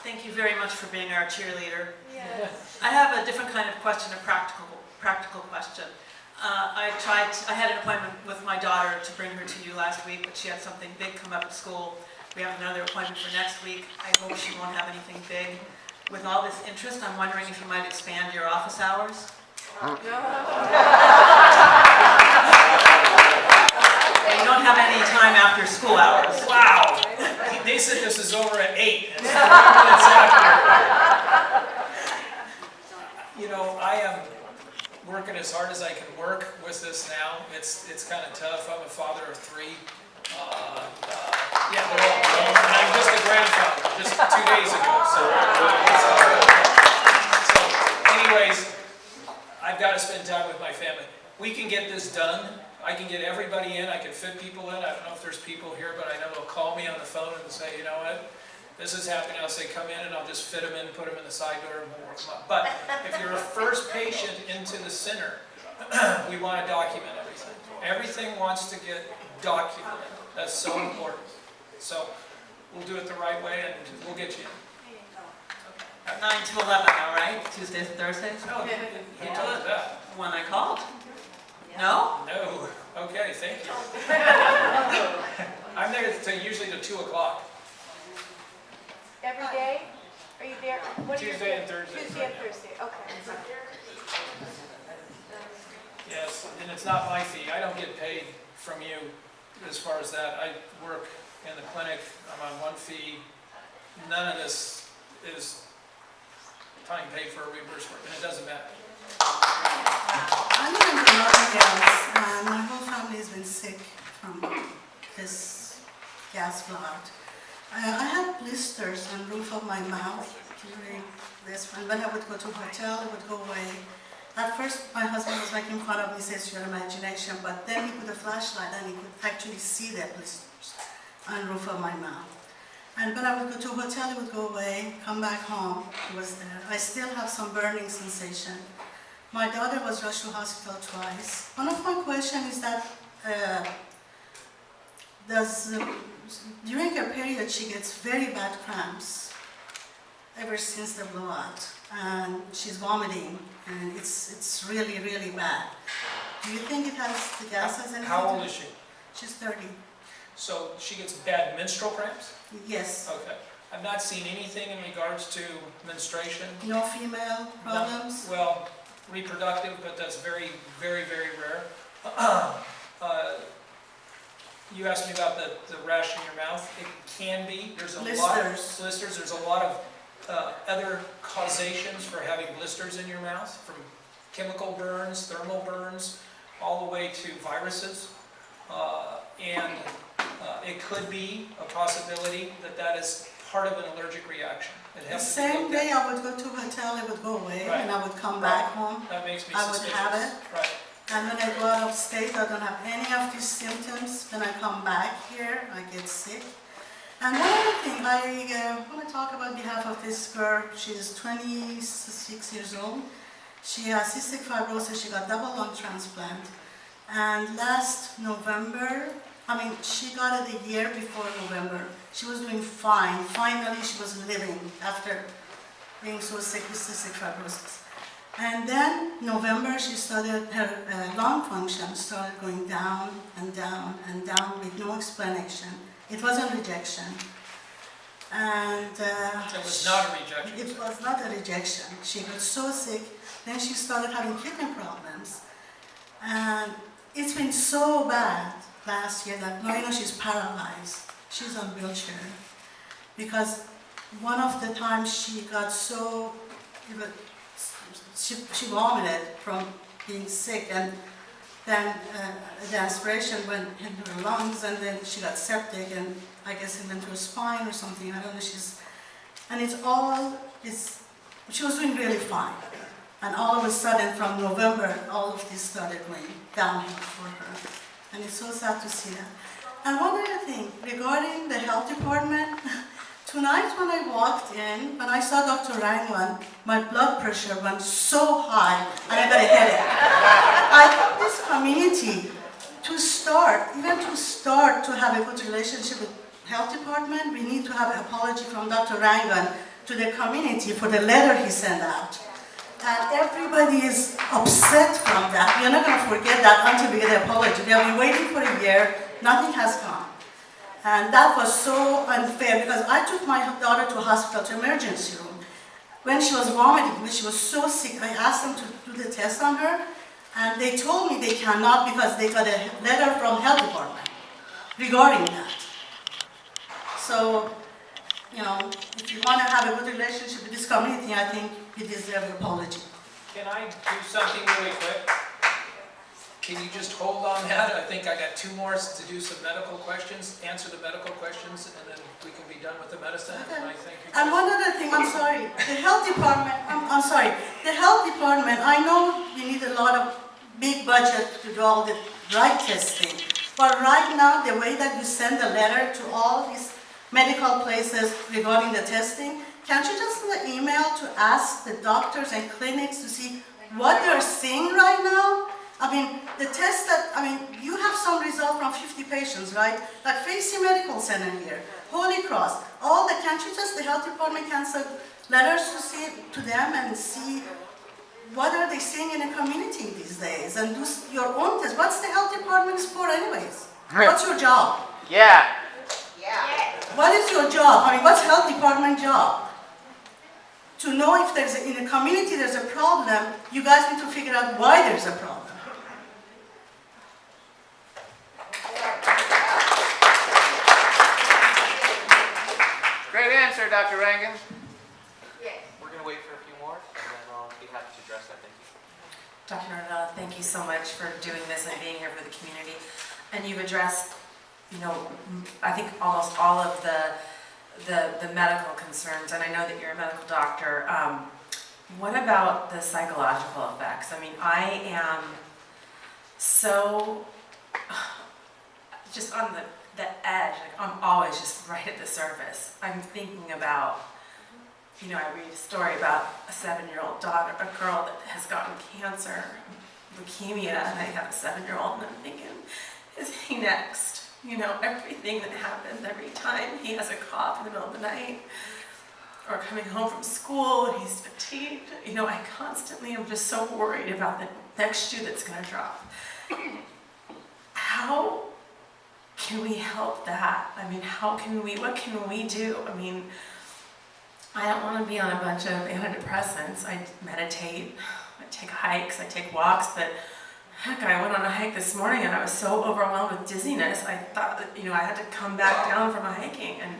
Thank you very much for being our cheerleader. Yes. I have a different kind of question, a practical question. I had an appointment with my daughter to bring her to you last week, but she had something big come up at school. We have another appointment for next week. I hope she won't have anything big. With all this interest, I'm wondering if you might expand your office hours? You don't have any time after school hours. Wow! They said this is over at 8. It's 3 minutes after. You know, I am working as hard as I can work with this now. It's kind of tough. I'm a father of 3. Yeah, they're all grown. And I'm just a grandfather, just 2 days ago. So anyways, I've got to spend time with my family. We can get this done. I can get everybody in. I can fit people in. I don't know if there's people here, but I know they'll call me on the phone and say, you know what, this is happening. I'll say, come in, and I'll just fit them in, put them in the side door, and we'll work them up. But if you're a first patient into the center, we want to document everything. Everything wants to get documented. That's so important. So we'll do it the right way, and we'll get you in. 9 to 11, all right? Tuesdays and Thursdays? No, you told that. When I called? No? No. Okay, thank you. I'm there usually to 2 o'clock. Every day? Are you there? What are you Tuesday and Thursday. Tuesday and Thursday, okay. Yes, and it's not my fee. I don't get paid from you as far as that. I work in the clinic. I'm on one fee. None of this is time paid for a reimbursement, and it doesn't matter. I live in the Northern Hills, and my whole family has been sick from this gas blowout. I had blisters on the roof of my mouth during this one. When I would go to a hotel, it would go away. At first, my husband was making fun of me, says your imagination, but then he put a flashlight and he could actually see the blisters on the roof of my mouth. And when I would go to a hotel, it would go away, come back home, it was there. I still have some burning sensation. My daughter was rushed to hospital twice. One of my questions is that during her period she gets very bad cramps ever since the blowout, and she's vomiting, and it's really, really bad. Do you think it has, the gas has anything? How old is she? She's 30. So she gets bad menstrual cramps? Yes. Okay. I've not seen anything in regards to menstruation. No female problems? No, well, reproductive, but that's very, very, very rare. You asked me about the rash in your mouth. It can be. There's a lot of blisters. There's a lot of other causations for having blisters in your mouth, from chemical burns, thermal burns, all the way to viruses. And it could be a possibility that is part of an allergic reaction. The same day I would go to a hotel, it would go away, Right. and I would come back home. That makes me I would suspicious. have it. Right. And when I go out of state, I don't have any of these symptoms. When I come back here, I get sick. And one other thing, I want to talk about behalf of this girl. She's 26 years old. She has cystic fibrosis. She got double lung transplant. And last November, she got it a year before November. She was doing fine. Finally, she was living after being so sick with cystic fibrosis. And then November, she started, her lung function started going down and down and down with no explanation. It wasn't rejection. And It was not a rejection. it was not a rejection. She got so sick, then she started having kidney problems. And it's been so bad last year that now she's paralyzed. She's on wheelchair. Because one of the times she got so, she vomited from being sick, and then the aspiration went into her lungs, and then she got septic, and I guess it went to her spine or something. I don't know. She was doing really fine. And all of a sudden, from November, all of this started going downhill for her. And it's so sad to see that. And one other thing, regarding the health department, tonight when I walked in, when I saw Dr. Rangwan, my blood pressure went so high, and I got a headache. I think this community, even to start to have a good relationship with health department, we need to have an apology from Dr. Rangwan to the community for the letter he sent out. And everybody is upset from that. We're not going to forget that until we get an apology. We have been waiting for a year, nothing has come. And that was so unfair because I took my daughter to a hospital, to emergency room. When she was vomiting, when she was so sick, I asked them to do the test on her, and they told me they cannot because they got a letter from health department regarding that. So, you know, if you want to have a good relationship with this community, I think you deserve an apology. Can I do something really quick? Can you just hold on that? I think I got 2 more to do some medical questions, answer the medical questions, and then we can be done with the medicine. Okay. And I thank you. And one other thing, I'm sorry, the health department, I'm sorry, the health department, I know we need a lot of big budget to do all the drug testing, but right now, the way that you send a letter to all these medical places regarding the testing, can't you just send an email to ask the doctors and clinics to see what they're seeing right now? I mean, the test that, I mean, you have some result from 50 patients, right? Like Facey Medical Center here, Holy Cross, all the, can't you just, the health department can send letters to see to them and see what are they seeing in the community these days and do your own test. What's the health department for anyways? What's your job? Yeah. What is your job? I mean, what's health department job? To know if there's in the community there's a problem, you guys need to figure out why there's a problem. Great answer, Dr. Rangan. Yes. We're going to wait for a few more, and then I'll be happy to address that. Thank you. Dr. Nordella, thank you so much for doing this and being here for the community. And you've addressed, you know, I think almost all of the medical concerns, and I know that you're a medical doctor. What about the psychological effects? I mean, I am so just on the edge. Like, I'm always just right at the surface. I'm thinking about, you know, I read a story about a 7-year-old daughter, a girl that has gotten cancer, leukemia, and I have a 7-year-old, and I'm thinking, is he next? You know, everything that happens every time he has a cough in the middle of the night, or coming home from school and he's fatigued. You know, I constantly am just so worried about the next shoe that's going to drop. How can we help that? I mean, what can we do? I mean, I don't want to be on a bunch of antidepressants. I meditate, I take hikes, I take walks, but heck, I went on a hike this morning and I was so overwhelmed with dizziness, I thought that, you know, I had to come back down from a hiking. And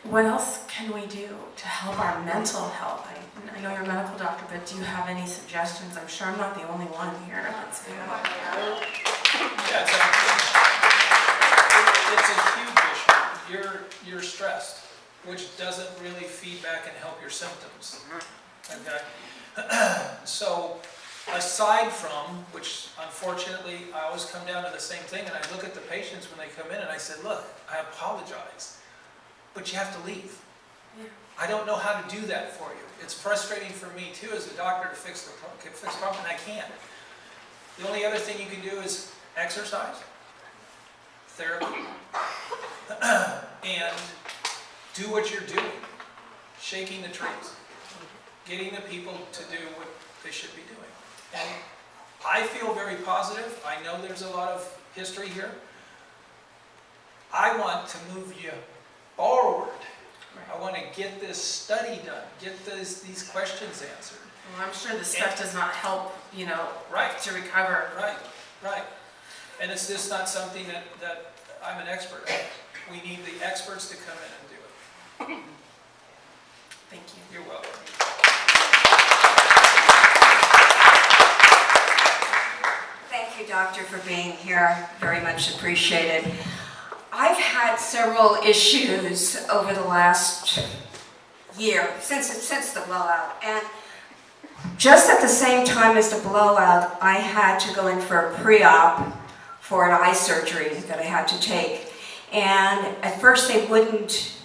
what else can we do to help our mental health? I know you're a medical doctor, but do you have any suggestions? I'm sure I'm not the only one here that's going Yeah, it's a huge issue. You're stressed, which doesn't really feed back and help your symptoms. Okay? So, aside from, which unfortunately I always come down to the same thing, and I look at the patients when they come in and I said, look, I apologize, but you have to leave. Yeah. I don't know how to do that for you. It's frustrating for me too as a doctor to fix the problem, and I can't. The only other thing you can do is exercise, therapy, and do what you're doing, shaking the trees, getting the people to do what they should be doing. And I feel very positive. I know there's a lot of history here. I want to move you forward. I want to get this study done, get these questions answered. Well, I'm sure this stuff does not help, you know, Right. to recover. Right. And it's just not something that I'm an expert at. We need the experts to come in and do it. Thank you. You're welcome. Thank you, Doctor, for being here. Very much appreciated. I've had several issues over the last year, since the blowout. And just at the same time as the blowout, I had to go in for a pre-op for an eye surgery that I had to take. And at first they wouldn't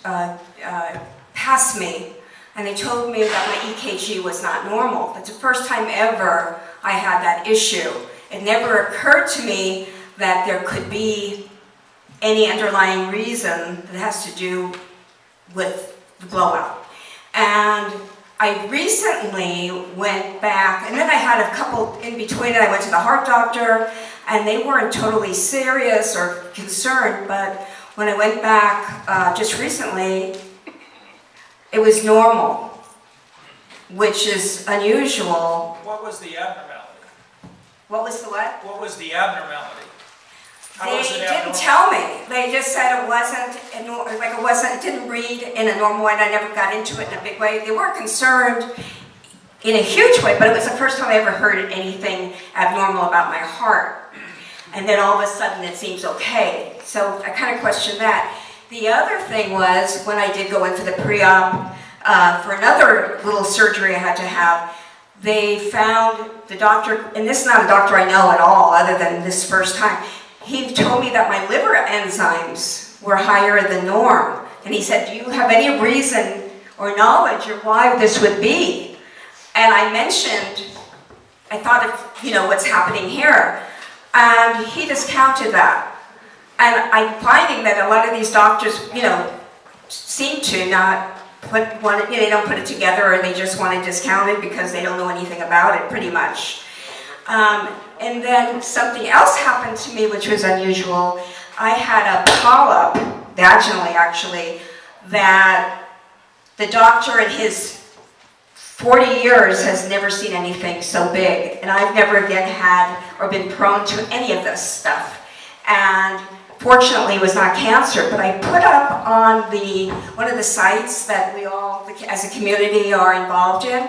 pass me. And they told me that my EKG was not normal. That's the first time ever I had that issue. It never occurred to me that there could be any underlying reason that has to do with the blowout. And I recently went back, and then I had a couple in between, and I went to the heart doctor, and they weren't totally serious or concerned, but when I went back just recently, it was normal, which is unusual. What was the abnormality? What was the what? What was the abnormality? How They was it didn't abnormal? tell me. They just said it wasn't, it didn't read in a normal way, and I never got into it in a big way. They weren't concerned in a huge way, but it was the first time I ever heard anything abnormal about my heart. And then all of a sudden it seems okay. So I kind of questioned that. The other thing was, when I did go in for the pre-op, for another little surgery I had to have, they found the doctor, and this is not a doctor I know at all, other than this first time, he told me that my liver enzymes were higher than norm. And he said, do you have any reason or knowledge of why this would be? And I mentioned, I thought of, what's happening here. And he discounted that. And I'm finding that a lot of these doctors, seem to not they don't put it together, or they just want to discount it because they don't know anything about it, pretty much. And then something else happened to me, which was unusual. I had a polyp, vaginally actually, that the doctor in his 40 years has never seen anything so big. And I've never again had or been prone to any of this stuff. And fortunately, it was not cancer, but I put up on one of the sites that we all, as a community, are involved in,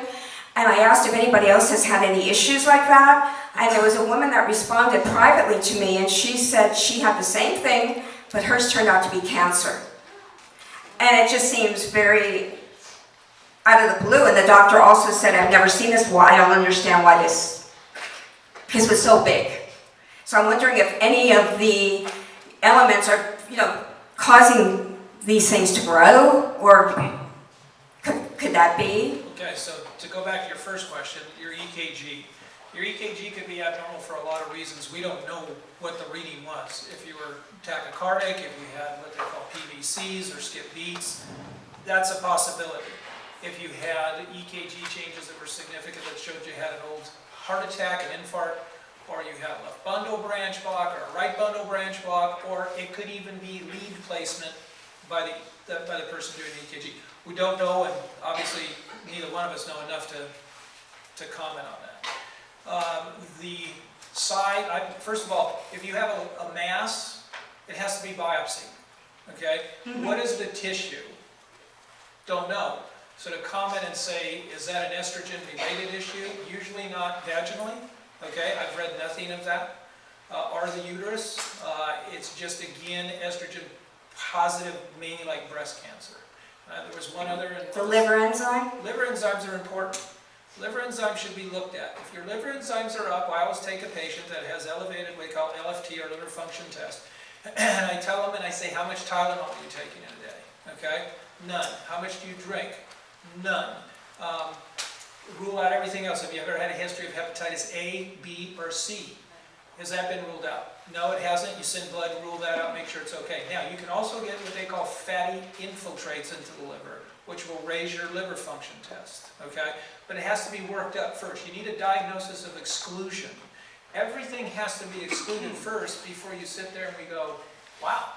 and I asked if anybody else has had any issues like that, and there was a woman that responded privately to me, and she said she had the same thing, but hers turned out to be cancer. And it just seems very out of the blue, and the doctor also said, I've never seen this, I don't understand why this was so big. So I'm wondering if any of the elements are, causing these things to grow, or could that be? Okay, so to go back to your first question, your EKG. Your EKG could be abnormal for a lot of reasons. We don't know what the reading was. If you were tachycardic, if you had what they call PVCs or skip beats, that's a possibility. If you had EKG changes that were significant that showed you had an old heart attack, an infarct, or you had a left bundle branch block or a right bundle branch block, or it could even be lead placement by the person doing the EKG. We don't know, and obviously neither one of us know enough to comment on that. The side, first of all, if you have a mass, it has to be biopsy. Okay? Mm-hmm. What is the tissue? Don't know. So to comment and say, is that an estrogen-related issue? Usually not vaginally. Okay, I've read nothing of that. Or the uterus, it's just, again, estrogen positive, mainly like breast cancer. There was one other. The liver enzyme? Liver enzymes are important. Liver enzymes should be looked at. If your liver enzymes are up, I always take a patient that has elevated, what we call LFT, or liver function test, and I tell them, and I say, how much Tylenol are you taking in a day? Okay? None. How much do you drink? None. Rule out everything else. Have you ever had a history of hepatitis A, B, or C? Has that been ruled out? No, it hasn't. You send blood, rule that out, make sure it's okay. Now, you can also get what they call fatty infiltrates into the liver, which will raise your liver function test, okay? But it has to be worked up first. You need a diagnosis of exclusion. Everything has to be excluded first before you sit there and we go, wow,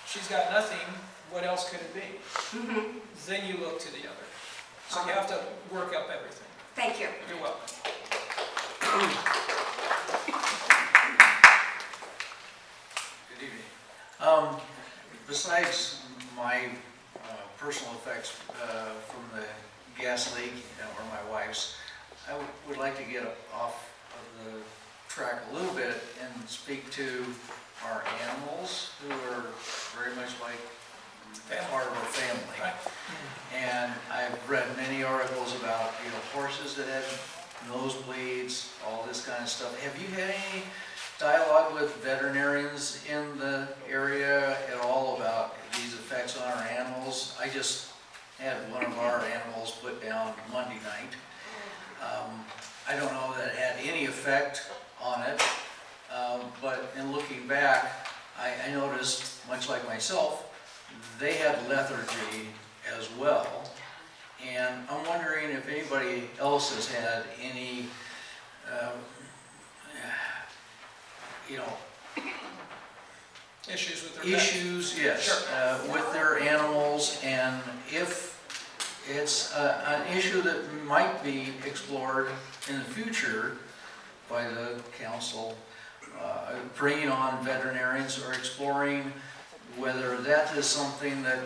she's got nothing, what else could it be? Mm-hmm. Then you look to the other. So you have to work up everything. Thank you. You're welcome. Good evening. Besides my personal effects from the gas leak, or my wife's, I would like to get off of the track a little bit and speak to our animals, who are very much like part of our family. Right. And I've read many articles about horses that have nosebleeds, all this kind of stuff. Have you had any dialogue with veterinarians in the area at all about these effects on our animals? I just had one of our animals put down Monday night. I don't know that it had any effect on it, but in looking back, I noticed, much like myself, they had lethargy as well. And I'm wondering if anybody else has had any, you know, Issues with their pets. issues, yes, Sure. with their animals, and if it's an issue that might be explored in the future by the council, bringing on veterinarians or exploring whether that is something that,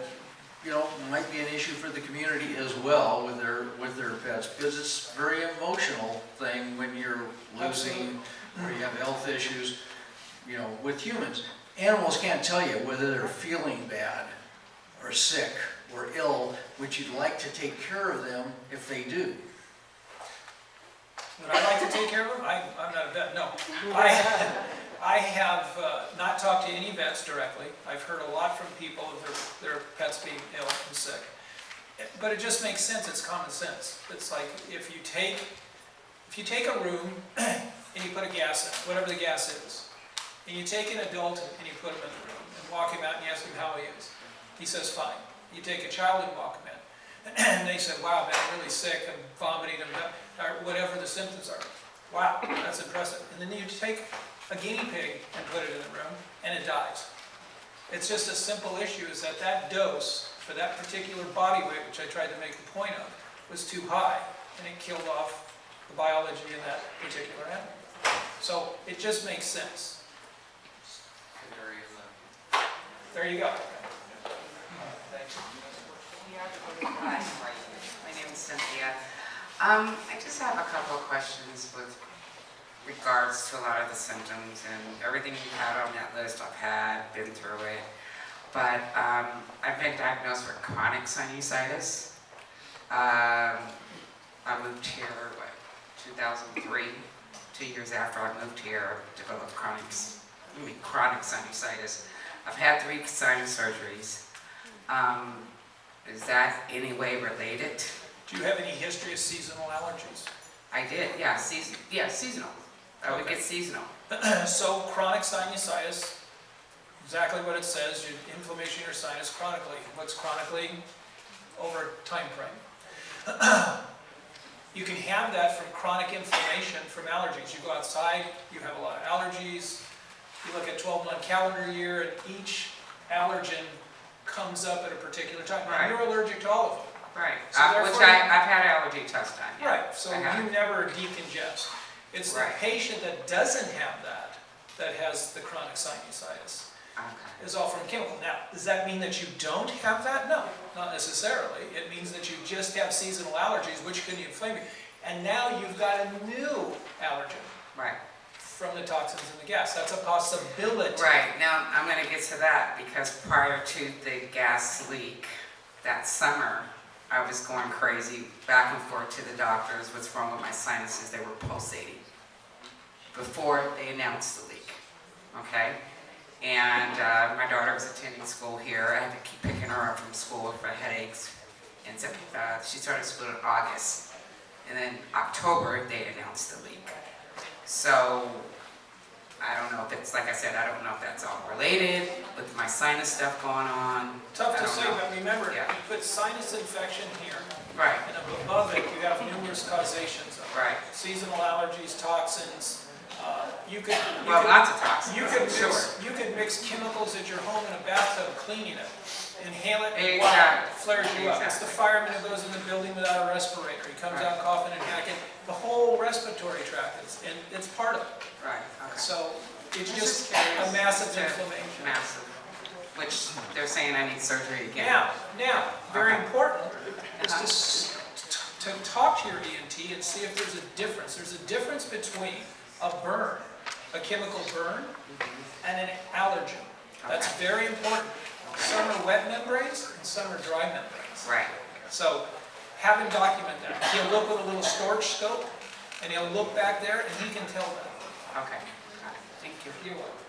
you know, might be an issue for the community as well with their pets, because it's a very emotional thing when you're losing or you have health issues, you know, with humans. Animals can't tell you whether they're feeling bad or sick or ill, which you'd like to take care of them if they do. Would I like to take care of them? I'm not a vet, no. I have not talked to any vets directly. I've heard a lot from people of their pets being ill and sick. But it just makes sense, it's common sense. It's like if you take a room and you put a gas in it, whatever the gas is, and you take an adult and you put him in the room and walk him out and you ask him how he is. He says fine. You take a child and walk him in. And they said, wow, man, I'm really sick, I'm vomiting, or whatever the symptoms are. Wow, that's impressive. And then you take a guinea pig and put it in the room, and it dies. It's just a simple issue, is that dose for that particular body weight, which I tried to make a point of, was too high, and it killed off the biology in that particular animal. So it just makes sense. There you go. Hi, my name is Cynthia. I just have a couple of questions with regards to a lot of the symptoms and everything you had on that list. I've been through it, but I've been diagnosed with chronic sinusitis. I moved here, 2003, 2 years after I moved here, developed chronic sinusitis. I've had 3 sinus surgeries. Is that any way related? Do you have any history of seasonal allergies? I did, yeah, seasonal. I would get seasonal. So chronic sinusitis, exactly what it says, inflammation in your sinus chronically. What's chronically? Over time frame. You can have that from chronic inflammation from allergies. You go outside, you have a lot of allergies. You look at 12-month calendar year, and each allergen comes up at a particular time. Right. And you're allergic to all of them. Right, So which I've had allergy tests done. Yeah. Right, so you never decongest. It's the patient that doesn't have that has the chronic sinusitis. Okay. Is all from chemical. Now, does that mean that you don't have that? No, not necessarily. It means that you just have seasonal allergies, which can inflame you. And now you've got a new allergen. Right. From the toxins in the gas. That's a possibility. Right, now I'm going to get to that because prior to the gas leak that summer, I was going crazy back and forth to the doctors. What's wrong with my sinuses? They were pulsating before they announced the leak. Okay? And my daughter was attending school here. I had to keep picking her up from school for headaches. And so, she started school in August. And then October, they announced the leak. So, I don't know if it's, like I said, I don't know if that's all related with my sinus stuff going on. Tough to say, but remember, Yeah. you put sinus infection here, Right, and above it, you have numerous causations of it. right. Seasonal allergies, toxins. Lots of toxins, sure. You could mix chemicals at your home in a bathtub, cleaning it. Inhale it, and wow, Exactly. it flares you up. It's the fireman who goes in the building without a respirator. He comes out coughing and hacking. The whole respiratory tract, it's part of it. Right, okay. So it's I'm just curious. a massive It's a inflammation. Massive. Which they're saying I need surgery again. Now, very Okay. important is to talk to your ENT and see if there's a difference. There's a difference between a burn, a chemical burn, and an allergen. That's Okay. very important. Some are wet membranes and some are dry membranes. Right. So have him document that. He'll look with a little storage scope and he'll look back there and he can tell that. Okay. Got it. Thank you. You're welcome.